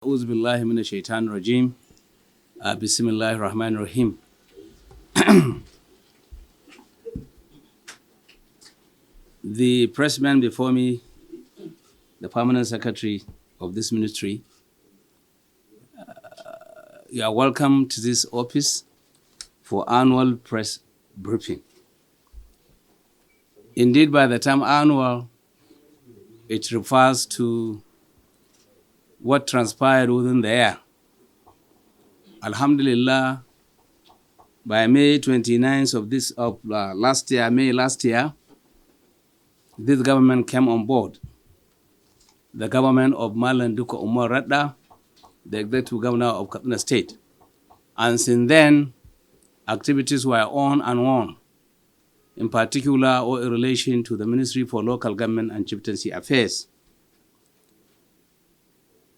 أعوذ بالله من الشيطان الرجيم. بسم الله الرحمن الرحيم. The president before me, the permanent secretary of this ministry, you are welcome to this office for annual press briefing. Indeed, by the term annual, it refers to what transpired within the year. Alhamdulillah, by May 29th May last year, this government came on board. The government of Malan Duka Umar Radda, the executive governor of Katsina State. And since then, activities were on and on, in particular or in relation to the Ministry for Local Government and Chieftaincy Affairs.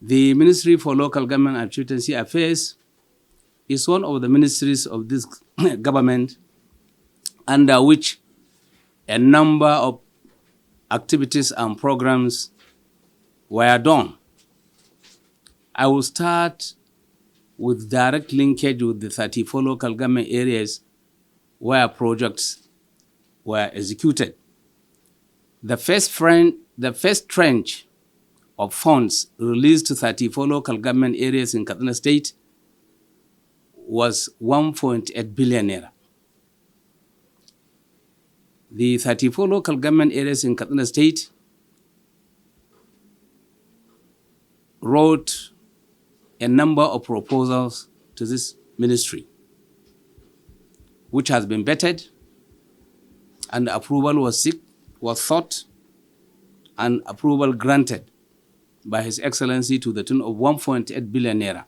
The Ministry for Local Government and Chieftaincy Affairs is one of the ministries of this government under which a number of activities and programs were done. I will start with direct linkage with the 34 local government areas where projects were executed. The first tranche of funds released to 34 local government areas in Katsina State was 1.8 billion naira. The 34 local government areas in Katsina State wrote a number of proposals to this ministry, which has been vetted, and approval was sought, and approval granted by His Excellency to the tune of 1.8 billion naira.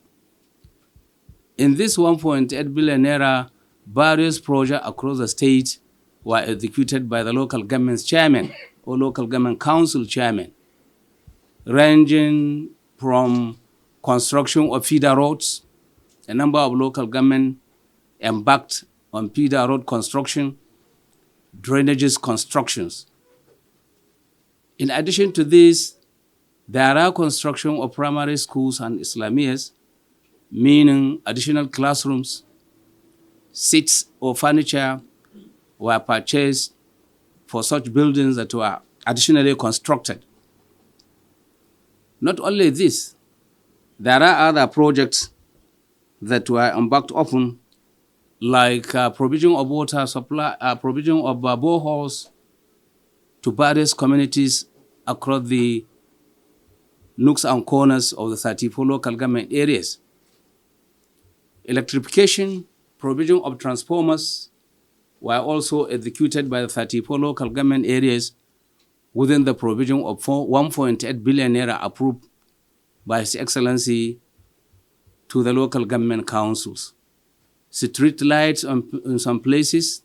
In this 1.8 billion naira, various projects across the state were executed by the local government's chairman or local government council chairman, ranging from construction of feeder roads. A number of local government embarked on feeder road construction, drainages constructions. In addition to this, there are construction of primary schools and Islamiyas, meaning additional classrooms, seats or furniture were purchased for such buildings that were additionally constructed. Not only this, there are other projects that were embarked upon, like provision of water supply, provision of boreholes to various communities across the nooks and corners of the 34 local government areas. Electrification, provision of transformers were also executed by the 34 local government areas within the provision of 1.8 billion naira approved by His Excellency to the local government councils. Street lights in some places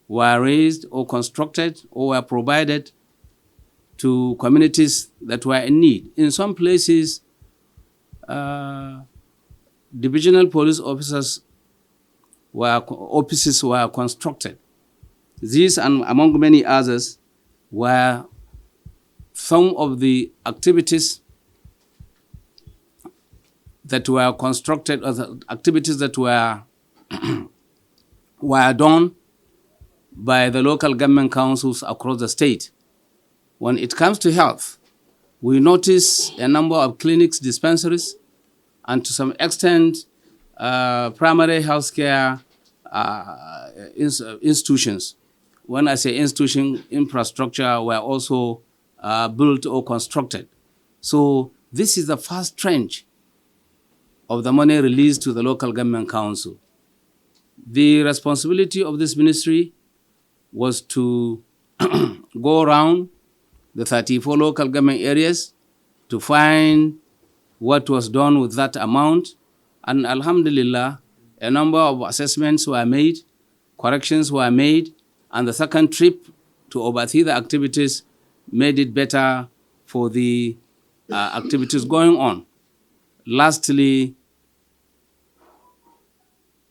were raised or constructed or were provided to communities that were in need. In some places, divisional police offices offices were constructed. These and among many others were some of the activities that were constructed, or the activities that were were done by the local government councils across the state. When it comes to health, we notice a number of clinics, dispensaries, and to some extent, primary healthcare institutions. When I say institution, infrastructure were also built or constructed. So this is the first tranche of the money released to the local government council. The responsibility of this ministry was to go around the 34 local government areas to find what was done with that amount. And alhamdulillah, a number of assessments were made, corrections were made, and the second trip to oversee the activities made it better for the activities going on. Lastly,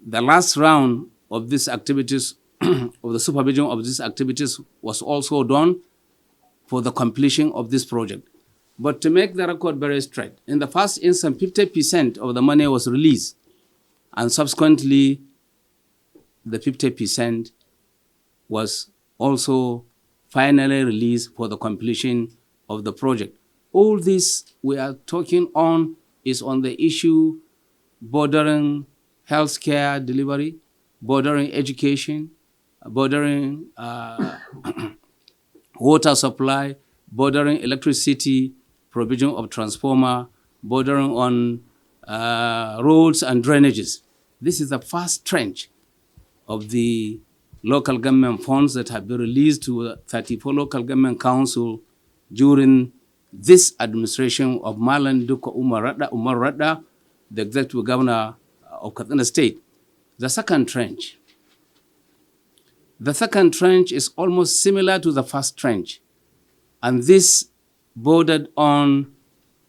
the last round of these activities, of the supervision of these activities, was also done for the completion of this project. But to make the record very straight, in the first instance, 50% of the money was released, and subsequently, the 50% was also finally released for the completion of the project. All this we are talking on is on the issue bordering healthcare delivery, bordering education, bordering water supply, bordering electricity, provision of transformer, bordering on roads and drainages. This is the first tranche of the local government funds that have been released to 34 local government council during this administration of Malan Duka Umar Radda, the executive governor of Katsina State. The second tranche is almost similar to the first tranche, and this bordered on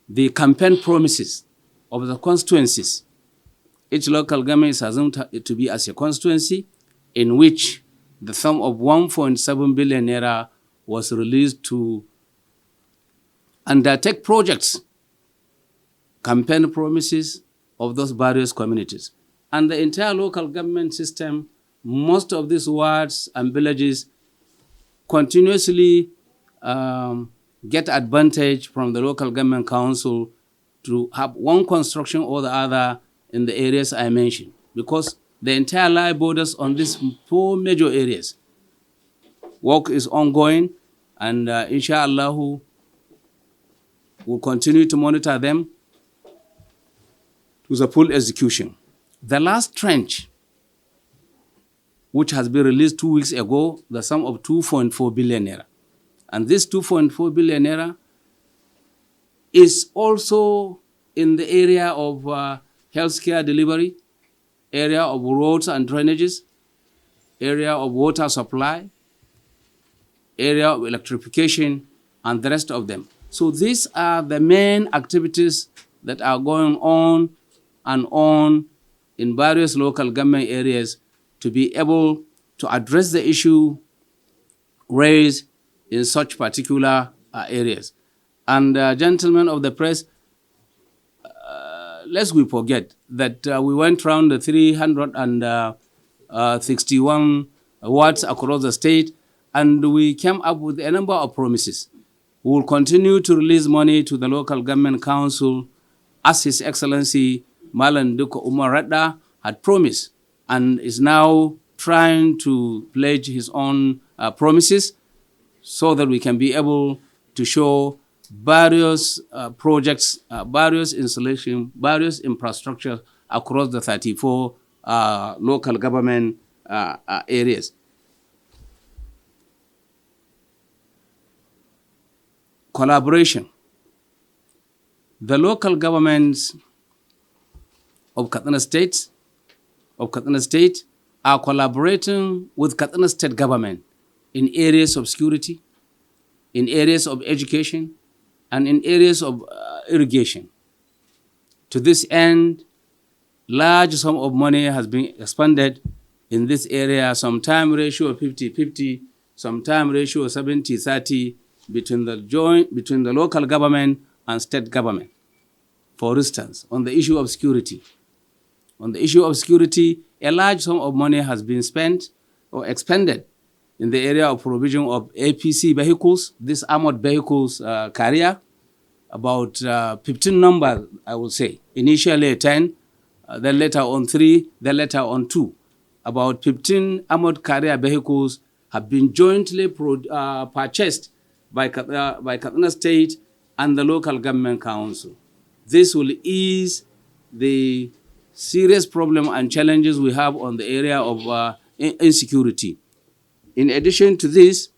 the campaign promises of the constituencies. Each local government is assumed to be as a constituency in which the sum of 1.7 billion naira was released to undertake projects, campaign promises of those various communities. And the entire local government system, most of these wards and villages continuously get advantage from the local government council to have one construction or the other in the areas I mentioned, because the entire live borders on these 4 major areas. Work is ongoing, and inshallah, we'll continue to monitor them to the full execution. The last tranche, which has been released 2 weeks ago, the sum of 2.4 billion naira. And this 2.4 billion naira is also in the area of healthcare delivery, area of roads and drainages, area of water supply, area of electrification, and the rest of them. So these are the main activities that are going on and on in various local government areas to be able to address the issue raised in such particular areas. And gentlemen of the press, lest we forget that we went around the 361 wards across the state, and we came up with a number of promises. We will continue to release money to the local government council as His Excellency Malan Duka Umar Radda had promised, and is now trying to pledge his own promises so that we can be able to show various projects, various installation, various infrastructure across the 34 local government areas. Collaboration. The local governments of Katsina State are collaborating with Katsina State government in areas of security, in areas of education, and in areas of irrigation. To this end, large sum of money has been expended in this area, sometime ratio of 50-50, sometime ratio of 70-30 between the local government and state government. For instance, on the issue of security. On the issue of security, a large sum of money has been spent or expended in the area of provision of APC vehicles, these armored vehicles carrier, about 15 numbers, I will say. Initially 10, then later on 3, then later on 2. About 15 armored carrier vehicles have been jointly purchased by Katsina State and the local government council. This will ease the serious problem and challenges we have on the area of insecurity. In addition to this,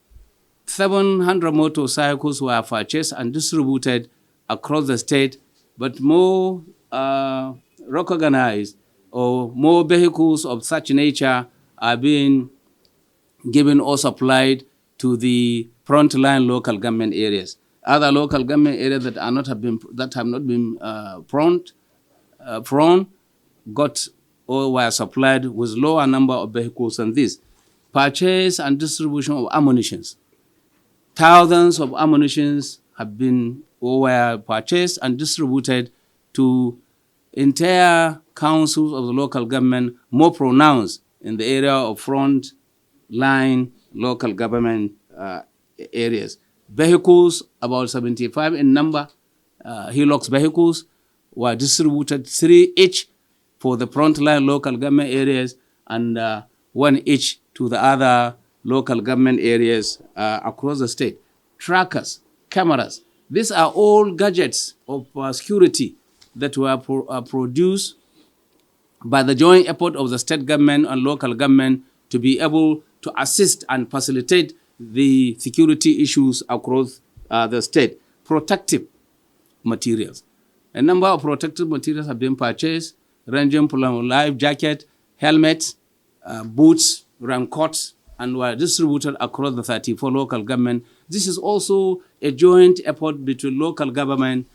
700 motorcycles were purchased and distributed across the state, but more recognized or more vehicles of such nature are being given or supplied to the frontline local government areas. Other local government areas that have not been prone got or were supplied with lower number of vehicles than this. Purchase and distribution of ammunitions. Thousands of ammunitions have been or were purchased and distributed to entire councils of the local government, more pronounced in the area of front line local government areas. Vehicles, about 75 in number, Hilux vehicles, were distributed 3 each for the frontline local government areas and 1 each to the other local government areas across the state. Trackers, cameras, these are all gadgets of security that were produced by the joint effort of the state government and local government to be able to assist and facilitate the security issues across the state. Protective materials. A number of protective materials have been purchased, ranging from life jacket, helmets, boots, raincoats, and were distributed across the 34 local government. This is also a joint effort between local government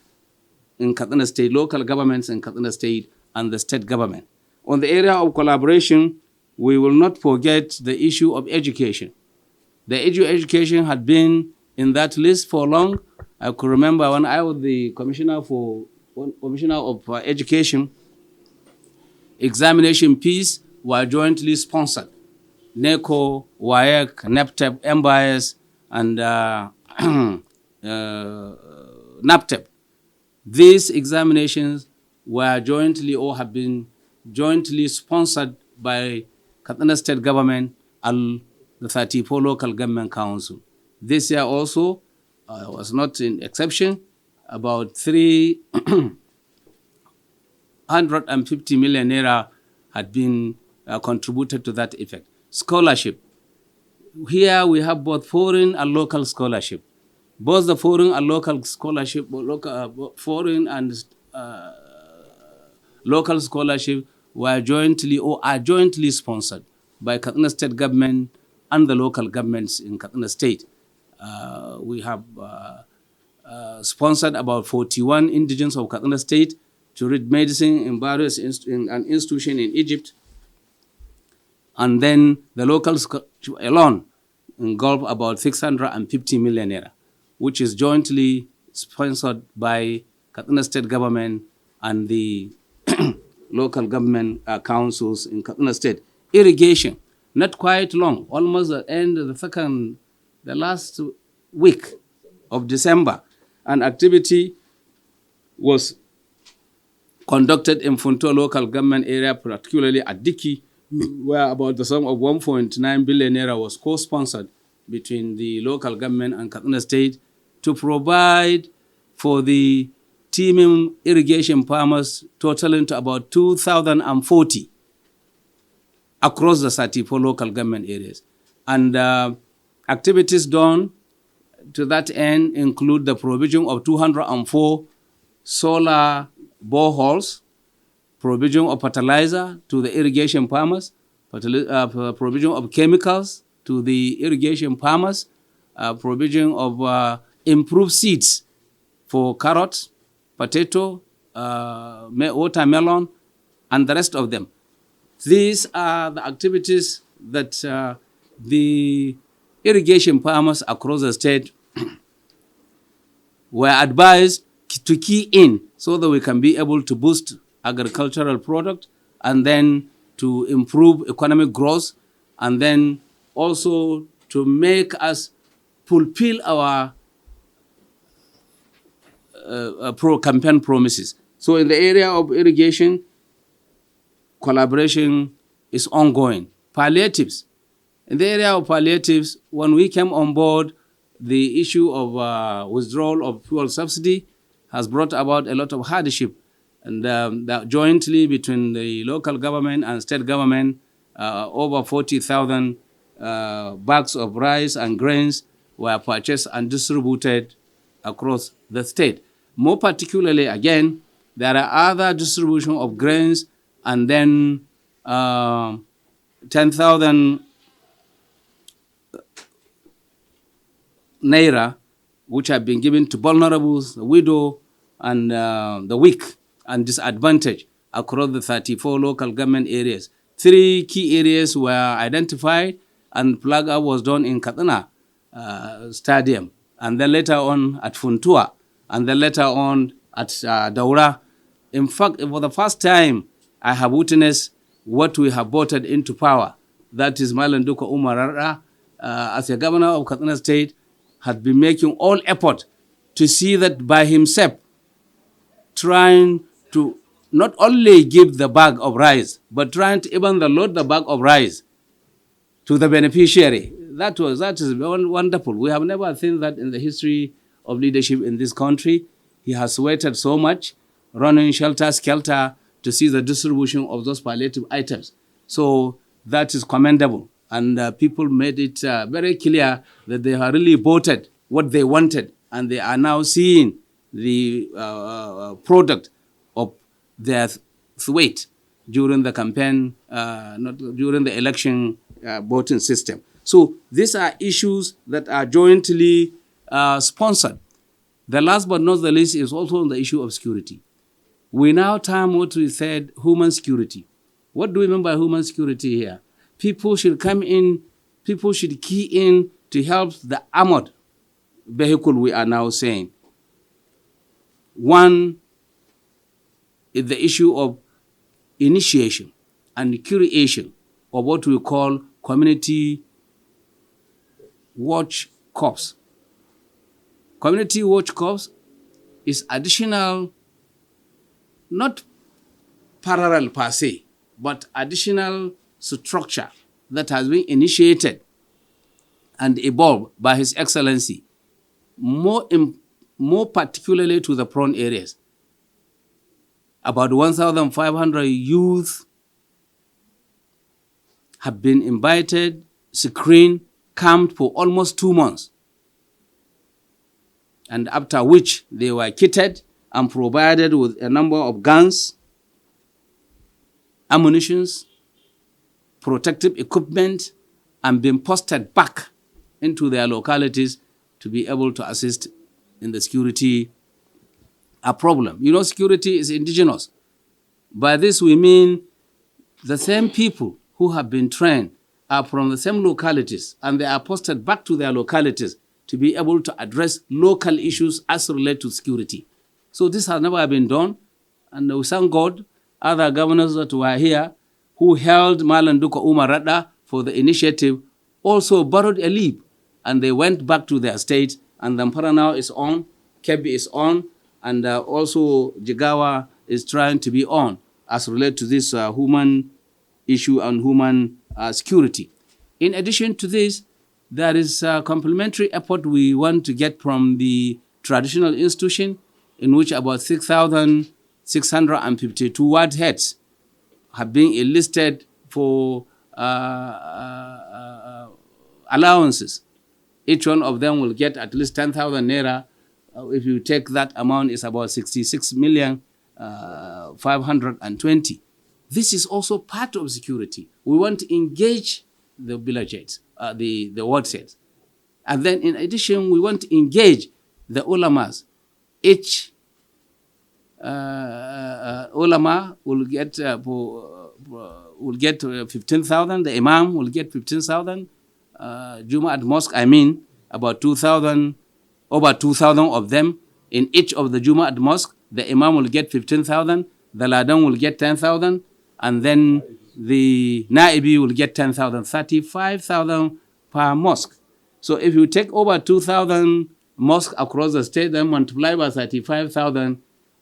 in Katsina State, local governments in Katsina State, and the state government. On the area of collaboration, we will not forget the issue of education. The education had been in that list for long. I could remember when I was the commissioner of education, examination fees were jointly sponsored. NECO, WAEC, NEPTEP, MBIS, and NAPTEP. These examinations were jointly or have been jointly sponsored by Katsina State Government and the 34 local government council. This year also was not an exception. About 350 million naira had been contributed to that effect. Scholarship. Here we have both foreign and local scholarship. Both the foreign and local scholarship, foreign and local scholarship were jointly or are jointly sponsored by Katsina State Government and the local governments in Katsina State. We have sponsored about 41 indigents of Katsina State to read medicine in various institutions in Egypt. And then the local scholarship alone engulf about 650 million naira, which is jointly sponsored by Katsina State Government and the local government councils in Katsina State. Irrigation, not quite long, almost the end of the last week of December, an activity was conducted in Funtua local government area, particularly at Diki, where about the sum of 1.9 billion naira was co-sponsored between the local government and Katsina State to provide for the teeming irrigation farmers totaling to about 2,040 across the 34 local government areas. And activities done to that end include the provision of 204 solar boreholes, provision of fertilizer to the irrigation farmers, provision of chemicals to the irrigation farmers, provision of improved seeds for carrots, potato, watermelon, and the rest of them. These are the activities that the irrigation farmers across the state were advised to key in so that we can be able to boost agricultural product and then to improve economic growth and then also to make us fulfill our campaign promises. So in the area of irrigation, collaboration is ongoing. Palliatives. In the area of palliatives, when we came on board, the issue of withdrawal of fuel subsidy has brought about a lot of hardship. And that jointly between the local government and state government, over 40,000 bags of rice and grains were purchased and distributed across the state. More particularly, again, there are other distribution of grains and then 10,000 naira, which have been given to vulnerables, the widow, and the weak and disadvantaged across the 34 local government areas. 3 key areas were identified and flag-up was done in Katsina Stadium and then later on at Funtua. and then later on at Daura. In fact, for the first time, I have witnessed what we have voted into power. That is Malam Duka Umar Rara, as a governor of Katsina State, had been making all effort to see that by himself, trying to not only give the bag of rice, but trying to even load the bag of rice to the beneficiary. That is wonderful. We have never seen that in the history of leadership in this country. He has waited so much, running shelter-skelter to see the distribution of those palliative items. So that is commendable. And people made it very clear that they have really voted what they wanted, and they are now seeing the product of their sweat during the campaign, not during the election voting system. So these are issues that are jointly sponsored. The last but not the least is also on the issue of security. We now term what we said human security. What do we mean by human security here? People should come in, people should key in to help the armored vehicle we are now saying. One is the issue of initiation and creation of what we call community watch corps. Community watch corps is additional, not parallel per se, but additional structure that has been initiated and evolved by His Excellency, more particularly to the prone areas. About 1,500 youth have been invited, screened, camped for almost 2 months, and after which they were kitted and provided with a number of guns, ammunitions, protective equipment, and been posted back into their localities to be able to assist in the security problem. You know, security is indigenous. By this we mean the same people who have been trained are from the same localities, and they are posted back to their localities to be able to address local issues as related to security. So this has never been done, and we thank God, other governors that were here who held Malam Duka Umar Rada for the initiative also borrowed a leap, and they went back to their state, and Zamfara now is on, Kebbi is on, and also Jigawa is trying to be on as related to this human issue and human security. In addition to this, there is a complementary effort we want to get from the traditional institution, in which about 6,652 ward heads have been enlisted for allowances. Each one of them will get at least 10,000 naira. If you take that amount, it's about 66,520,000. This is also part of security. We want to engage the villages, the ward heads. And then in addition, we want to engage the ulamas. Each ulama will get 15,000. The imam will get 15,000. Juma at mosque, about 2,000, over 2,000 of them in each of the Juma at mosque. The imam will get 15,000. The ladan will get 10,000, and then the naibi will get 10,000, 35,000 per mosque. So if you take over 2,000 mosques across the state, then multiply by 35,000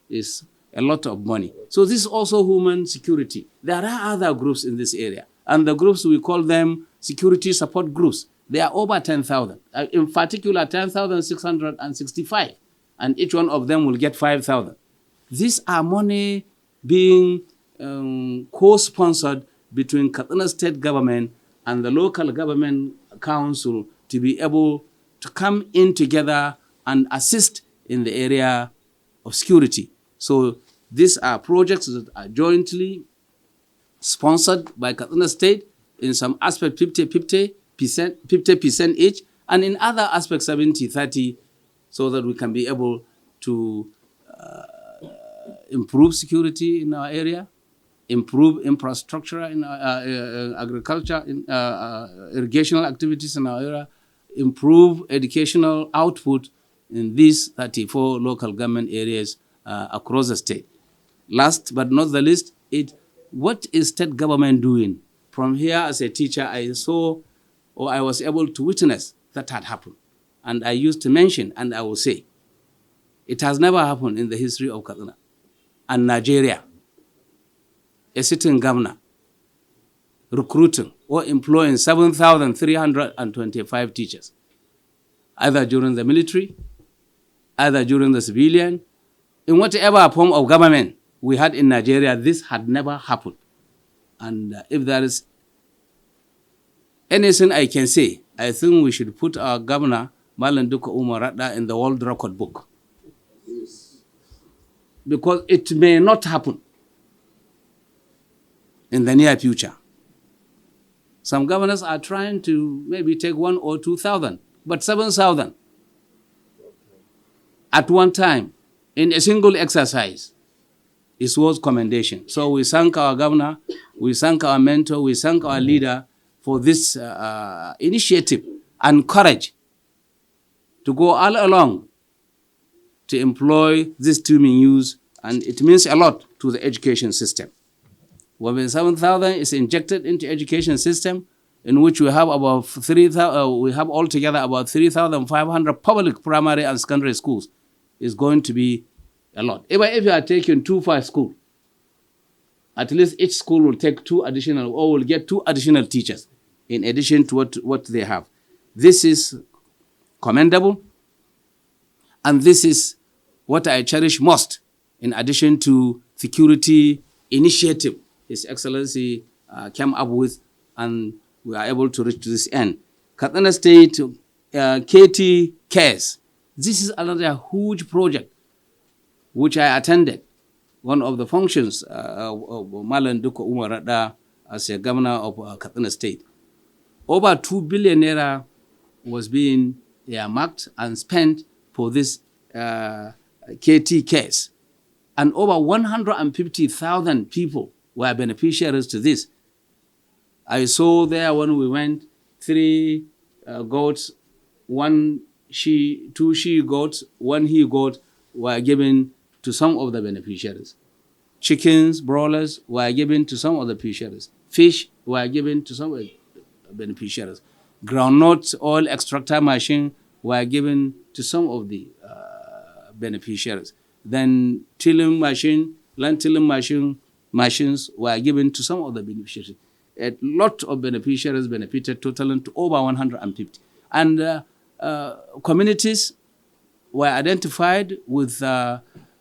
is a lot of money. So this is also human security. There are other groups in this area, and the groups, we call them security support groups. They are over 10,000, in particular 10,665, and each one of them will get 5,000. These are money being co-sponsored between Katsina State government and the local government council to be able to come in together and assist in the area of security. So these are projects that are jointly sponsored by Katsina State, in some aspect 50% each, and in other aspects 70-30, so that we can be able to improve security in our area, improve infrastructure in our agriculture, in irrigational activities in our area, improve educational output in these 34 local government areas across the state. Last but not the least, what is state government doing? From here as a teacher, I saw or I was able to witness that had happened. And I used to mention, and I will say, it has never happened in the history of Katsina and Nigeria. A sitting governor recruiting or employing 7,325 teachers, either during the military, either during the civilian, in whatever form of government we had in Nigeria, this had never happened. And if there is anything I can say, I think we should put our governor, Malam Duka Umar Radda, in the world record book. Because it may not happen in the near future. Some governors are trying to maybe take 1,000 or 2,000, but 7,000 at one time in a single exercise is worth commendation. So we thank our governor, we thank our mentor, we thank our leader for this initiative and courage to go all along to employ this teaming use, and it means a lot to the education system. When 7,000 is injected into education system, in which we have about 3,000, we have altogether about 3,500 public primary and secondary schools, is going to be a lot. Even if you are taking 2-5 schools, at least each school will take 2 additional, or will get 2 additional teachers in addition to what they have. This is commendable, and this is what I cherish most, in addition to security initiative His Excellency came up with, and we are able to reach to this end. Katsina State KT Cares. This is another huge project which I attended. One of the functions of Malam Duka Umar Radda as a governor of Katsina State. Over 2 billion naira was being earmarked and spent for this KT Cares. And over 150,000 people were beneficiaries to this. I saw there when we went 3 goats, 2 she goats, 1 he goat were given to some of the beneficiaries. Chickens, broilers were given to some of the beneficiaries. Fish were given to some of the beneficiaries. Groundnut oil extractor machine were given to some of the beneficiaries. Then tilling machine, land tilling machines were given to some of the beneficiaries. A lot of beneficiaries benefited, totaling to over 150. And communities were identified with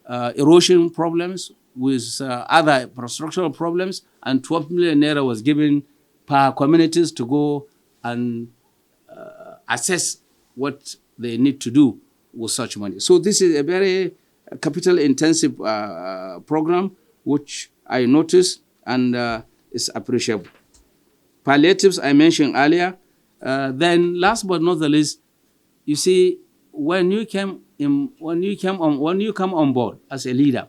erosion problems, with other infrastructural problems, and 12 million naira was given per communities to go and assess what they need to do with such money. So this is a very capital-intensive program, which I noticed and is appreciable. Palliatives I mentioned earlier. Then, last but not the least, you see, when you come on board as a leader,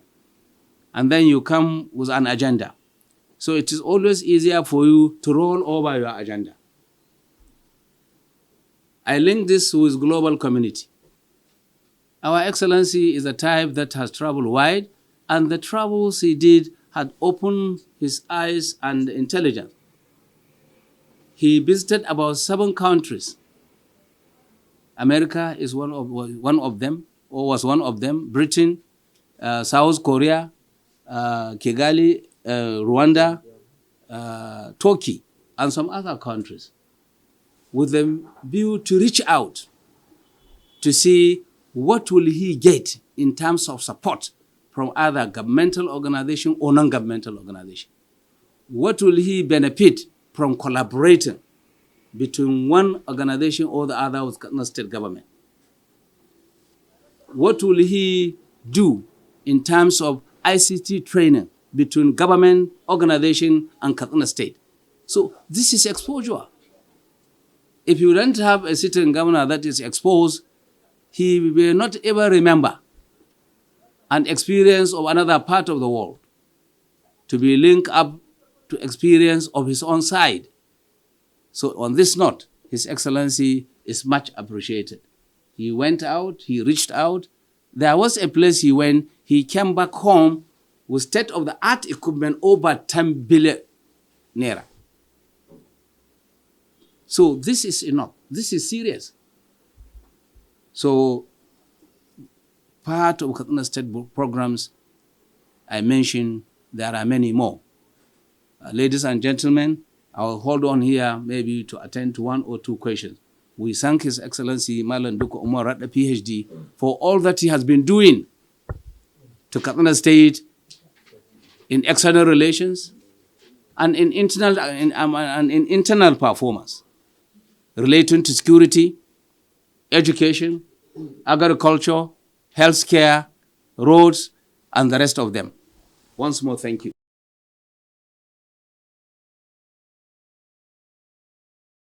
and then you come with an agenda, so it is always easier for you to roll over your agenda. I link this with global community. Our Excellency is a type that has traveled wide, and the travels he did had opened his eyes and intelligence. He visited about 7 countries. America is one of them, or was one of them. Britain, South Korea, Kigali, Rwanda, Turkey, and some other countries, with the view to reach out to see what will he get in terms of support from either governmental organization or non-governmental organization. What will he benefit from collaborating between one organization or the other with Katsina State government? What will he do in terms of ICT training between government, organization, and Katsina State? So this is exposure. If you don't have a sitting governor that is exposed, he will not ever remember an experience of another part of the world to be linked up to experience of his own side. So on this note, His Excellency is much appreciated. He went out, he reached out. There was a place he went, he came back home with state-of-the-art equipment over 10 billion naira. So this is enough. This is serious. So part of Katsina State programs I mentioned, there are many more. Ladies and gentlemen, I will hold on here maybe to attend to one or two questions. We thank His Excellency Malan Duko Umar Radda PhD for all that he has been doing to Katsina State in external relations and in internal performance relating to security, education, agriculture, healthcare, roads, and the rest of them. Once more, thank you.